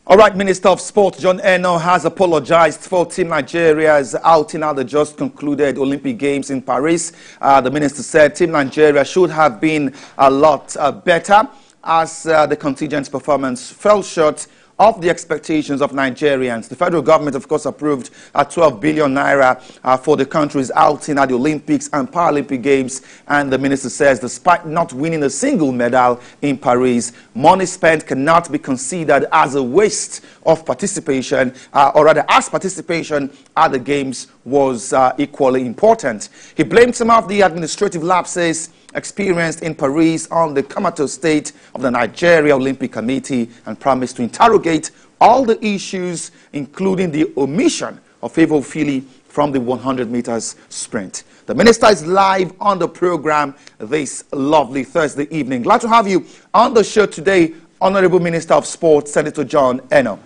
All right, Minister of Sport John Eno has apologized for Team Nigeria's outing at the just concluded Olympic Games in Paris. The minister said Team Nigeria should have been a lot better as the contingent's performance fell short of the expectations of Nigerians. The federal government, of course, approved 12 billion naira for the country's outing at the Olympics and Paralympic Games. And the minister says, despite not winning a single medal in Paris, money spent cannot be considered as a waste of participation, or rather, as participation at the Games was equally important. He blamed some of the administrative lapses experienced in Paris on the comatose state of the Nigeria Olympic Committee and promised to interrogate all the issues, including the omission of Favour Fili from the 100 meters sprint. The minister is live on the program this lovely Thursday evening. Glad to have you on the show today, Honorable Minister of Sport, Senator John Eno.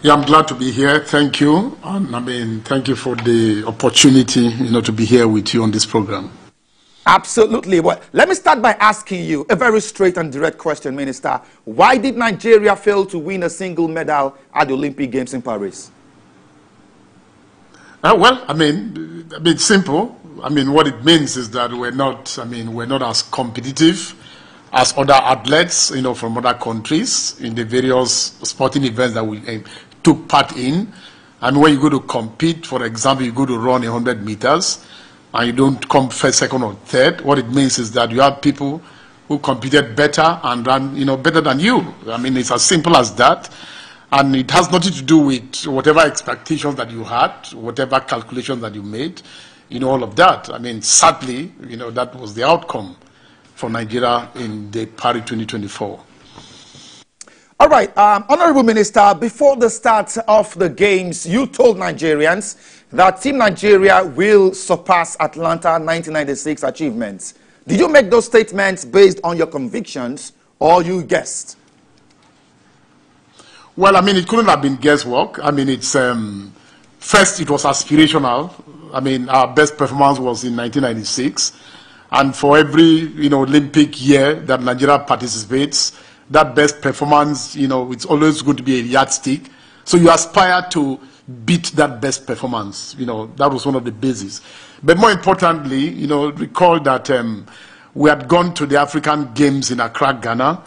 Yeah, I'm glad to be here. Thank you. And thank you for the opportunity, to be here with you on this program. Absolutely. Well, let me start by asking you a very straight and direct question, Minister. Why did Nigeria fail to win a single medal at the Olympic Games in Paris? Well, it's simple. What it means is that we're not as competitive as other athletes, from other countries in the various sporting events that we took part in. When you go to compete, for example, you go to run 100 meters, and you don't come first, second, or third, what it means is that you have people who competed better and ran, better than you. It's as simple as that. And it has nothing to do with whatever expectations that you had, whatever calculations that you made, all of that. Sadly, that was the outcome for Nigeria in the Paris 2024. All right, Honorable Minister, before the start of the Games, you told Nigerians that Team Nigeria will surpass Atlanta 1996 achievements. Did you make those statements based on your convictions or you guessed? Well, it couldn't have been guesswork. It's first, it was aspirational. Our best performance was in 1996. And for every, Olympic year that Nigeria participates, that best performance, it's always going to be a yardstick. So you aspire to beat that best performance. That was one of the bases. But more importantly, recall that we had gone to the African Games in Accra, Ghana,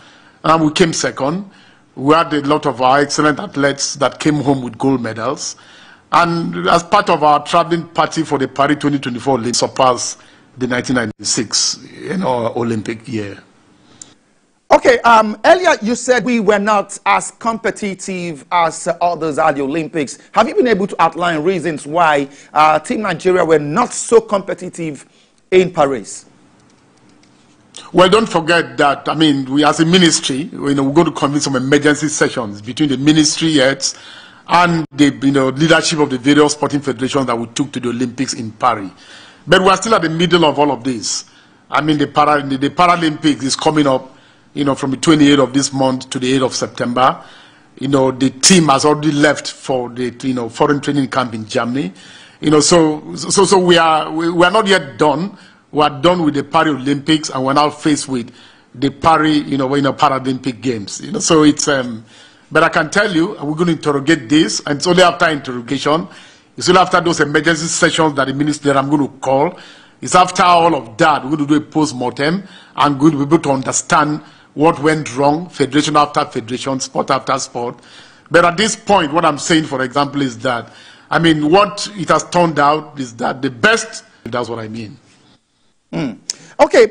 and we came second. We had a lot of our excellent athletes that came home with gold medals. And as part of our traveling party for the Paris 2024 Olympics, surpassed the 1996 Olympic year. Okay, earlier you said we were not as competitive as others at the Olympics. Have you been able to outline reasons why Team Nigeria were not so competitive in Paris? Well, don't forget that, we as a ministry, we're going to convene some emergency sessions between the ministry heads and the leadership of the various sporting federations that we took to the Olympics in Paris. But we're still at the middle of all of this. The Paralympics is coming up, from the 28th of this month to the 8th of September. The team has already left for the, foreign training camp in Germany. So we are not yet done. We are done with the Paris Olympics, and we're now faced with the Paris, Paralympic Games. So it's, but I can tell you, we're going to interrogate this, and it's only after interrogation. It's only after those emergency sessions that the minister I'm going to call. It's after all of that, we're going to do a post-mortem, and we're going to be able to understand what went wrong, federation after federation, sport after sport. But at this point, what I'm saying, for example, is that, what it has turned out is that the best, that's what I mean. Okay,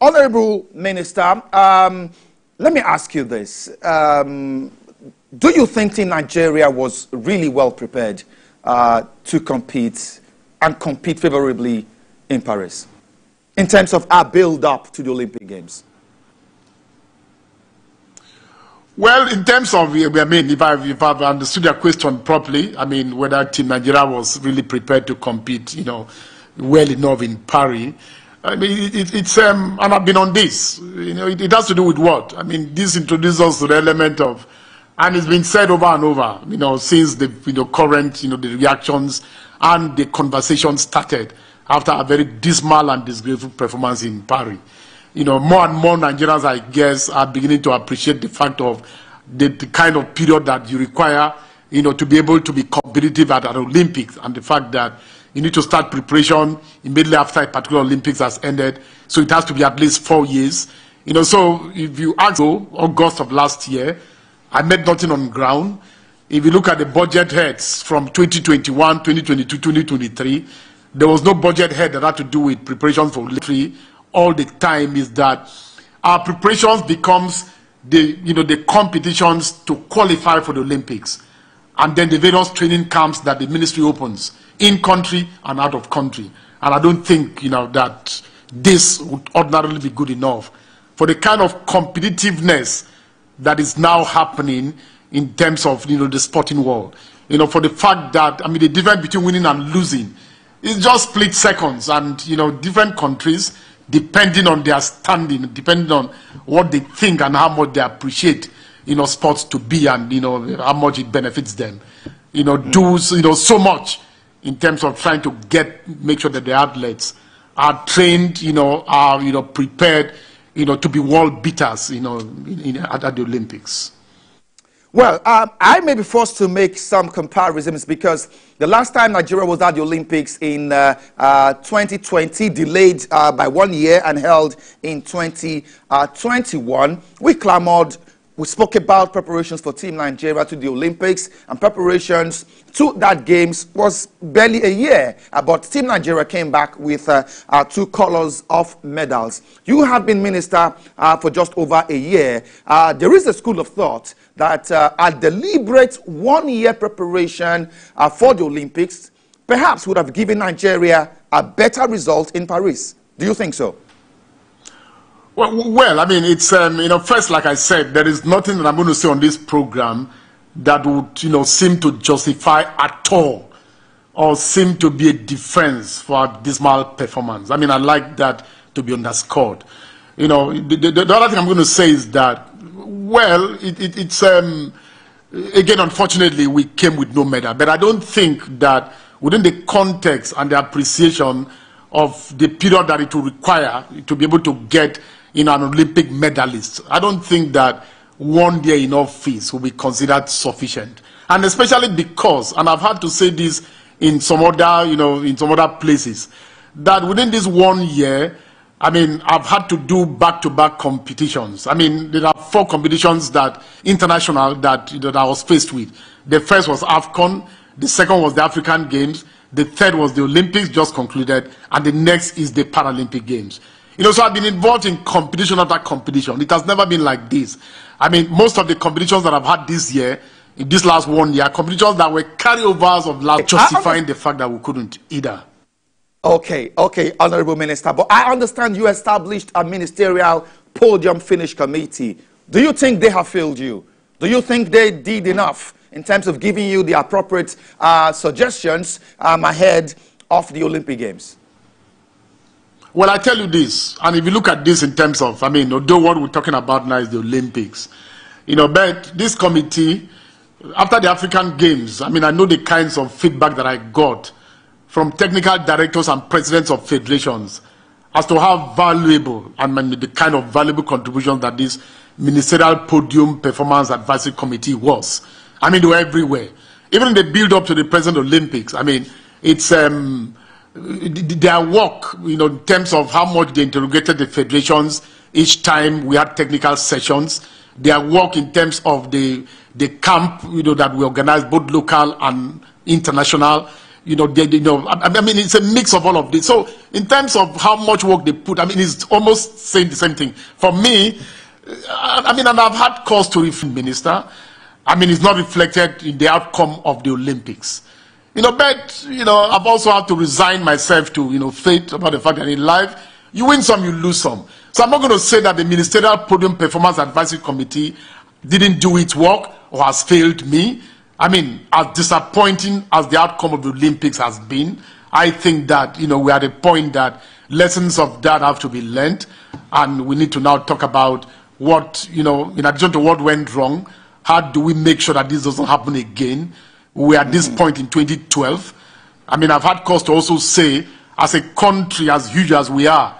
Honorable Minister, let me ask you this. Do you think Team Nigeria was really well prepared to compete and compete favorably in Paris in terms of our build-up to the Olympic Games? Well, in terms of, if I've understood your question properly, whether Team Nigeria was really prepared to compete, well enough in Paris. It's and I've been on this. It has to do with what? This introduces us to the element of, and it's been said over and over, since the current, the reactions and the conversation started after a very dismal and disgraceful performance in Paris. More and more Nigerians, I guess, are beginning to appreciate the fact of the kind of period that you require, to be able to be competitive at an Olympics, and the fact that you need to start preparation immediately after a particular Olympics has ended. So it has to be at least 4 years. So if you ask August of last year, I made nothing on ground. If you look at the budget heads from 2021, 2022, 2023, there was no budget head that had to do with preparation for Olympics. All the time is that our preparations becomes the competitions to qualify for the Olympics, and then the various training camps that the ministry opens in country and out of country. And I don't think that this would ordinarily be good enough for the kind of competitiveness that is now happening in terms of the sporting world. For the fact that the difference between winning and losing is just split seconds, and different countries, depending on their standing, depending on what they think and how much they appreciate sports to be, and how much it benefits them, do so much in terms of trying to make sure that the athletes are trained, are prepared, to be world beaters, at the Olympics. Well, I may be forced to make some comparisons, because the last time Nigeria was at the Olympics in 2020, delayed by 1 year and held in 2021, we spoke about preparations for Team Nigeria to the Olympics, and preparations to that games was barely a year. But Team Nigeria came back with 2 colors of medals. You have been minister for just over a year. There is a school of thought that a deliberate 1 year preparation for the Olympics perhaps would have given Nigeria a better result in Paris. Do you think so? Well, it's, first, like I said, there is nothing that I'm going to say on this program that would, seem to justify at all or seem to be a defense for a dismal performance. I'd like that to be underscored. The other thing I'm going to say is that, well, it's, again, unfortunately, we came with no medal. But I don't think that within the context and the appreciation of the period that it will require to be able to get an Olympic medalist, I don't think that 1 year in office will be considered sufficient. And especially because, and I've had to say this in some other, in some other places, that within this 1 year, I've had to do back-to-back competitions. There are 4 competitions that international that I was faced with. The first was AFCON, the second was the African Games, the third was the Olympics just concluded, and the next is the Paralympic Games. So I've been involved in competition after competition. It has never been like this. Most of the competitions that I've had this year, in this last 1 year, competitions that were carryovers of last, justifying the fact that we couldn't either. Okay, Honorable Minister, but I understand you established a ministerial podium finish committee. Do you think they have failed you? Do you think they did enough in terms of giving you the appropriate suggestions ahead of the Olympic Games? Well, I tell you this, and if you look at this in terms of, although what we're talking about now is the Olympics, but this committee, after the African Games, I know the kinds of feedback that I got from technical directors and presidents of federations as to how valuable, the kind of valuable contributions that this Ministerial Podium Performance Advisory Committee was. They were everywhere. Even in the build-up to the present Olympics, it's their work, in terms of how much they interrogated the federations each time we had technical sessions, their work in terms of the camp, that we organized, both local and international, it's a mix of all of this. So in terms of how much work they put, it's almost saying the same thing. For me, and I've had cause to refute minister, it's not reflected in the outcome of the Olympics. But, I've also had to resign myself to, fate about the fact that in life, you win some, you lose some. So I'm not going to say that the Ministerial Podium Performance Advisory Committee didn't do its work or has failed me. As disappointing as the outcome of the Olympics has been, I think that, we're at a point that lessons of that have to be learned, and we need to now talk about what, in addition to what went wrong, how do we make sure that this doesn't happen again? We're at this point in 2012. I've had cause to also say, as a country as huge as we are,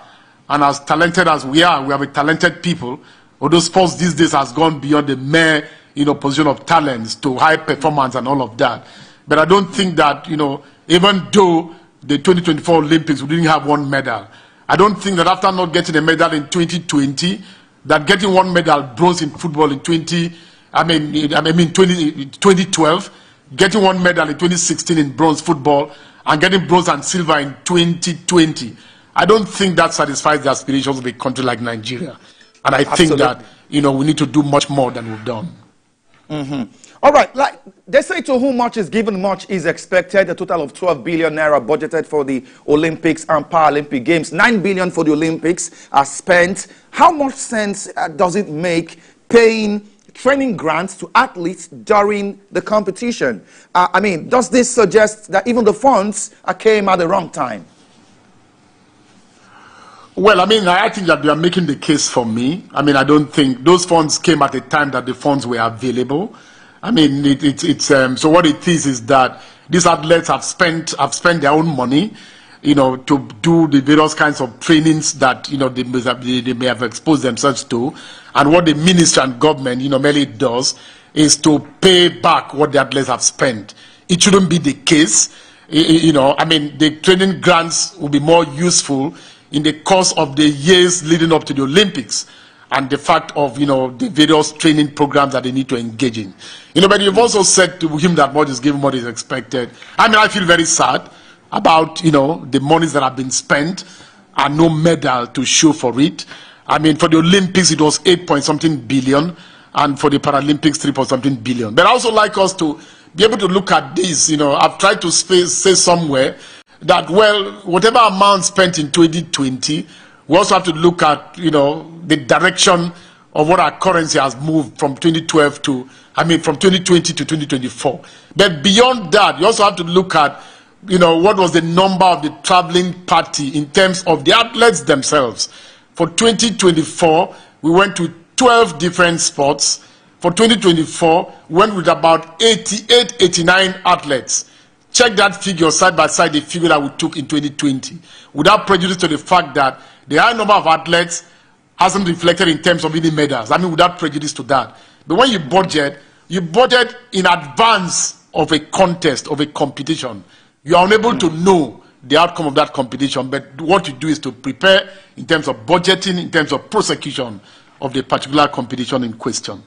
and as talented as we are, we have a talented people, although sports these days has gone beyond the mere, position of talents to high performance and all of that. But I don't think that, even though the 2024 Olympics, we didn't have one medal, I don't think that after not getting a medal in 2020, that getting one medal, bronze in football in 2012, getting one medal in 2016 in bronze football, and getting bronze and silver in 2020, I don't think that satisfies the aspirations of a country like Nigeria. And I think that, we need to do much more than we've done. All right, like they say, to whom much is given, much is expected. A total of 12 billion naira budgeted for the Olympics and Paralympic Games. 9 billion for the Olympics are spent. How much sense does it make paying training grants to athletes during the competition? I mean, does this suggest that even the funds came at the wrong time? Well, I mean, I think that they are making the case for me. I mean, I don't think those funds came at a time that the funds were available. I mean, so what it is that these athletes have spent their own money, to do the various kinds of trainings that, they may have exposed themselves to. And what the ministry and government, mainly does is to pay back what the athletes have spent. It shouldn't be the case. I mean, the training grants will be more useful in the course of the years leading up to the Olympics, and the fact of, the various training programs that they need to engage in. But you've also said to him that what is given, what is expected. I mean, I feel very sad about, the monies that have been spent and no medal to show for it. I mean, for the Olympics, it was 8-point-something billion, and for the Paralympics, 3-point-something billion. But I also like us to be able to look at this. I've tried to say somewhere that, well, whatever amount spent in 2020, we also have to look at, the direction of what our currency has moved from 2012 to, from 2020 to 2024. But beyond that, you also have to look at, what was the number of the traveling party in terms of the athletes themselves. For 2024, we went to 12 different sports. For 2024, we went with about 88, 89 athletes. Check that figure side by side, the figure that we took in 2020, without prejudice to the fact that the high number of athletes hasn't reflected in terms of winning medals. I mean, without prejudice to that. But when you budget in advance of a contest, of a competition. You are unable to know the outcome of that competition, but what you do is to prepare in terms of budgeting, in terms of prosecution of the particular competition in question.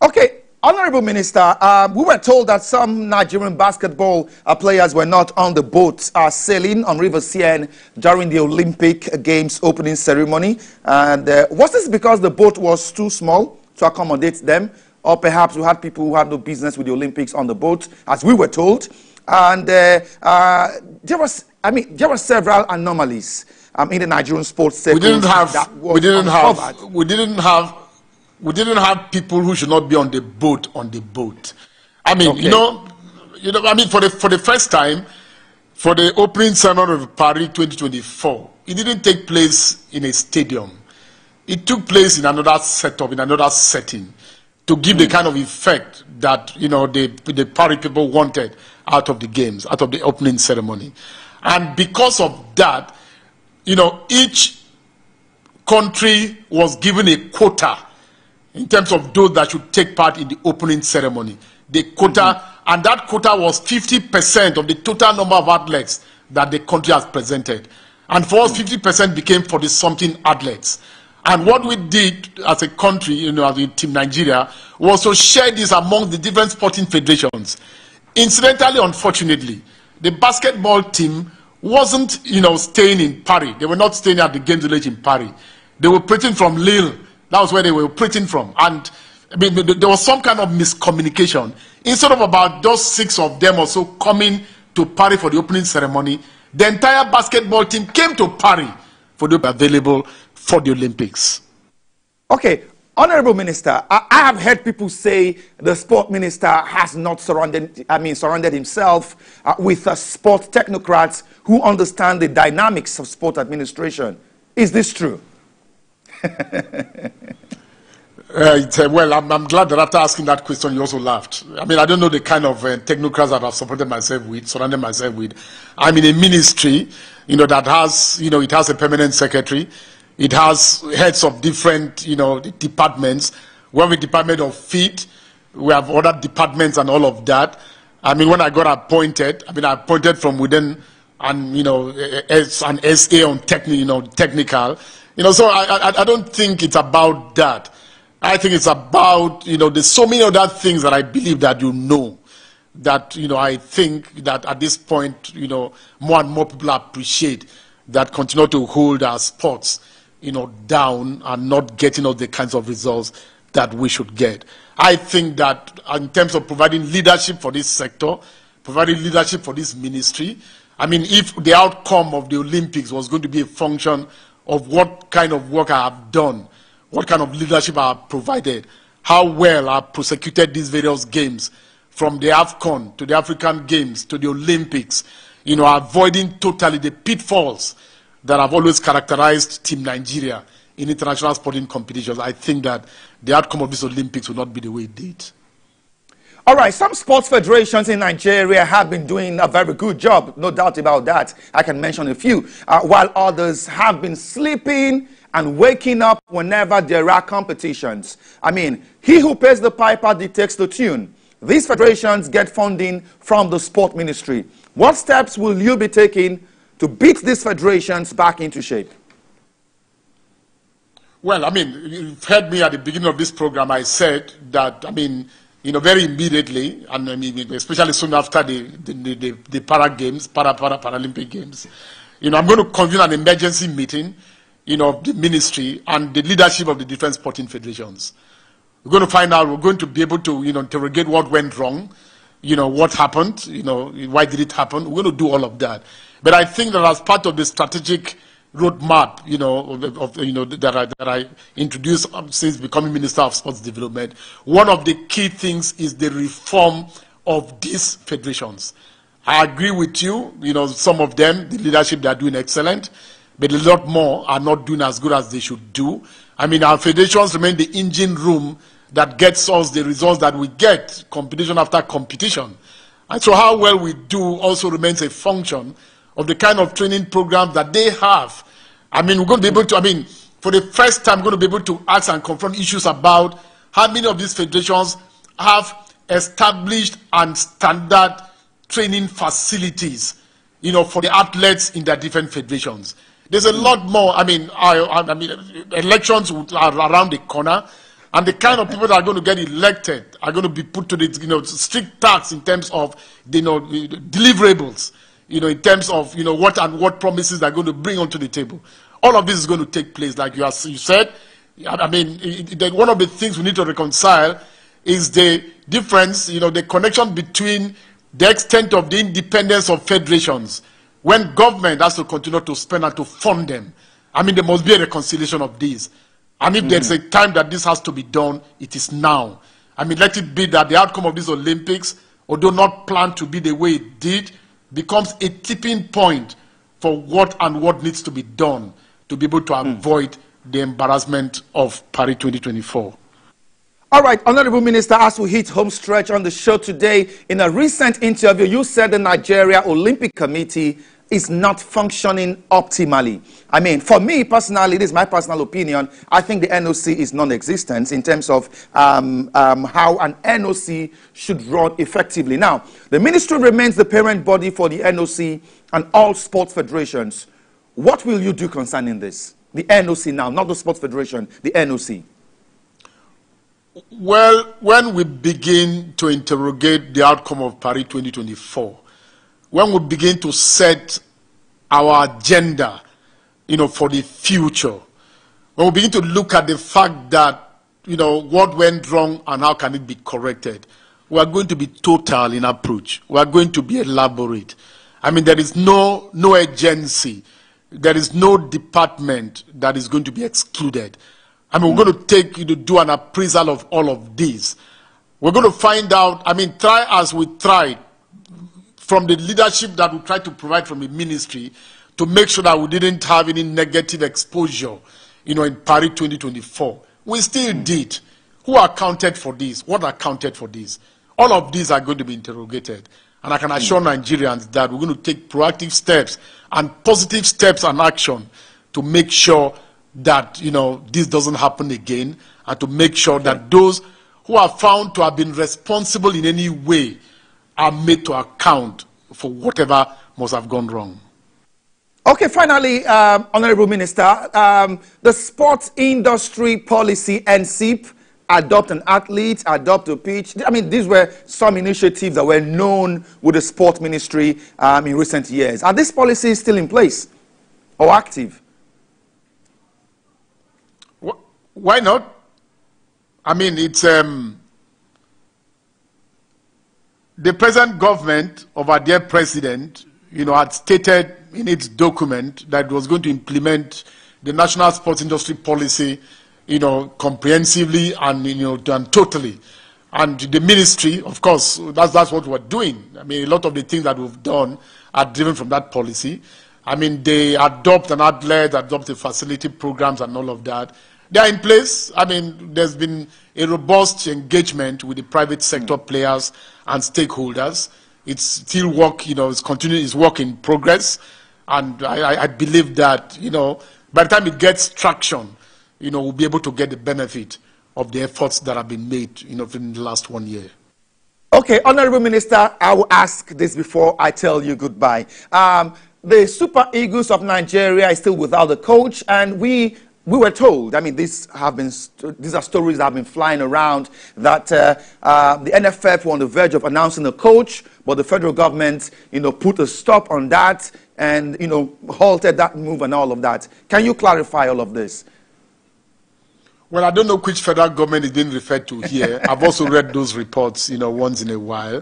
Okay. Honorable Minister, we were told that some Nigerian basketball players were not on the boat sailing on River Seine during the Olympic Games opening ceremony. And was this because the boat was too small to accommodate them? Or perhaps we had people who had no business with the Olympics on the boat, as we were told. And there were several anomalies in the Nigerian sports sector. We didn't have people who should not be on the boat I mean, okay. I mean, for the first time, for the opening ceremony of Paris 2024, it didn't take place in a stadium. It took place in another setup, in another setting, to give the kind of effect that, the Paris people wanted out of the games, out of the opening ceremony. And because of that, each country was given a quota in terms of those that should take part in the opening ceremony. The quota, and that quota was 50% of the total number of athletes that the country has presented. And for us, 50% became 40-something athletes. And what we did as a country, as a team Nigeria, was to share this among the different sporting federations. Incidentally, unfortunately, the basketball team wasn't, staying in Paris. They were not staying at the Games Village in Paris. They were operating from Lille. That was where they were operating from. And I mean, there was some kind of miscommunication. Instead of about just 6 of them or so coming to Paris for the opening ceremony, the entire basketball team came to Paris for the available for the Olympics. Okay. Honorable Minister, I have heard people say the sport minister has not surrounded himself with sport technocrats who understand the dynamics of sport administration. Is this true? Well, I'm glad that after asking that question, you also laughed. I mean, I don't know the kind of technocrats that I've surrounded myself with. I'm in a ministry, that has, it has a permanent secretary. It has heads of different, departments. We have a department of feed. We have other departments and all of that. I mean, when I got appointed, I appointed from within, and as an SA on technical. So I don't think it's about that. I think it's about, there's so many other things that I believe that that, I think that at this point, more and more people appreciate that continue to hold our sports, down and not getting all the kinds of results that we should get. I think that in terms of providing leadership for this sector, providing leadership for this ministry, if the outcome of the Olympics was going to be a function of what kind of work I have done, what kind of leadership I have provided, how well I have prosecuted these various games, from the AFCON to the African Games to the Olympics, avoiding totally the pitfalls that have always characterized Team Nigeria in international sporting competitions, I think that the outcome of these Olympics will not be the way it did. All right, some sports federations in Nigeria have been doing a very good job, no doubt about that. I can mention a few, while others have been sleeping and waking up whenever there are competitions. He who pays the piper dictates the tune. These federations get funding from the sport ministry. What steps will you be taking to beat these federations back into shape? Well, you've heard me at the beginning of this program. I said that, very immediately, and especially soon after the Paralympic Games, I'm going to convene an emergency meeting, of the ministry and the leadership of the different sporting federations. We're going to find out, we're going to be able to, interrogate what went wrong, what happened, why did it happen. We're going to do all of that. But I think that as part of the strategic roadmap, that I introduced since becoming Minister of Sports Development, one of the key things is the reform of these federations. I agree with you, some of them, the leadership, they are doing excellent, but a lot more are not doing as good as they should do. Our federations remain the engine room that gets us the results that we get, competition after competition. And so how well we do also remains a function of the kind of training programs that they have. We're going to be able to, for the first time, we're going to be able to ask and confront issues about how many of these federations have established and standard training facilities, for the athletes in their different federations. There's a lot more. Elections are around the corner, and the kind of people that are going to get elected are going to be put to the strict task in terms of deliverables, in terms of what promises they're going to bring onto the table. All of this is going to take place, like you said. One of the things we need to reconcile is the difference, the connection between the extent of the independence of federations. When government has to continue to spend and to fund them, there must be a reconciliation of these. If there's a time that this has to be done, it is now. Let it be that the outcome of these Olympics, although not planned to be the way it did, becomes a tipping point for what needs to be done to be able to avoid the embarrassment of Paris 2024. All right, Honorable Minister, as we hit home stretch on the show today, in a recent interview, you said the Nigeria Olympic Committee is not functioning optimally. For me personally, this is my personal opinion, I think the NOC is non-existent in terms of how an NOC should run effectively. Now, the ministry remains the parent body for the NOC and all sports federations. What will you do concerning this? The NOC now, not the sports federation, the NOC. Well, when we begin to interrogate the outcome of Paris 2024, when we begin to set our agenda, for the future, when we begin to look at the fact that, what went wrong and how can it be corrected, we are going to be total in approach. We are going to be elaborate. There is no agency, there is no department that is going to be excluded. We're going to do an appraisal of all of these. We're going to find out, try as we tried, from the leadership that we tried to provide from the ministry, to make sure that we didn't have any negative exposure, in Paris 2024. We still did. Who accounted for this? What accounted for this? All of these are going to be interrogated. And I can assure Nigerians that we're going to take proactive steps and positive steps and action to make sure that, this doesn't happen again, and to make sure that those who are found to have been responsible in any way are made to account for whatever must have gone wrong. Okay, finally, Honorable Minister, the sports industry policy, NCIP, adopt an athlete, adopt a pitch. I mean, these were some initiatives that were known with the sport ministry in recent years. Are these policies still in place or active? Why not? I mean, it's the present government of our dear president, had stated in its document that it was going to implement the national sports industry policy, comprehensively and totally. And the ministry, of course, that's what we're doing. I mean, a lot of the things that we've done are driven from that policy. I mean, they adopt an outlet, adopt the facility programs and all of that. They are in place. I mean, there's been a robust engagement with the private sector players and stakeholders. It's still work, it's work in progress. And I believe that, by the time it gets traction, we'll be able to get the benefit of the efforts that have been made, in the last 1 year. Okay, Honorable Minister, I will ask this before I tell you goodbye. The Super Eagles of Nigeria is still without a coach, and we were told, I mean, these are stories that have been flying around, that the NFF were on the verge of announcing a coach, but the federal government, put a stop on that and, halted that move and all of that. Can you clarify all of this? Well, I don't know which federal government is being referred to here. I've also read those reports, once in a while.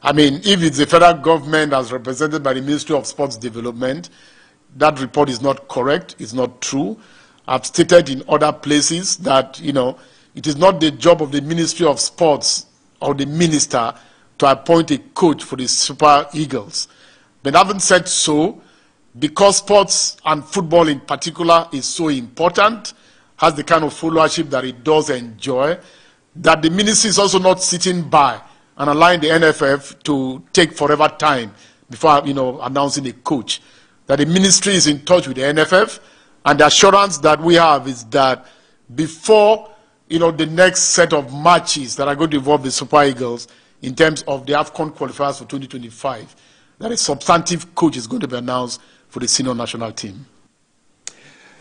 I mean, if it's the federal government as represented by the Ministry of Sports Development, that report is not correct, it's not true. I've stated in other places that, it is not the job of the Ministry of Sports or the minister to appoint a coach for the Super Eagles. But I haven't said so because sports and football in particular is so important, has the kind of followership that it does enjoy, that the ministry is also not sitting by and allowing the NFF to take forever time before, announcing a coach. That the ministry is in touch with the NFF, and the assurance that we have is that before, the next set of matches that are going to involve the Super Eagles in terms of the AFCON qualifiers for 2025, that a substantive coach is going to be announced for the senior national team.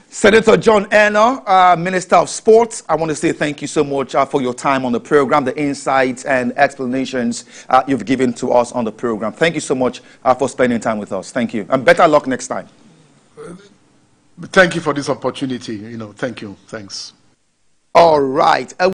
Senator John Eno, Minister of Sports, I want to say thank you so much for your time on the program, the insights and explanations you've given to us on the program. Thank you so much for spending time with us. Thank you. And better luck next time. Thank you for this opportunity. Thank you. Thanks. All right.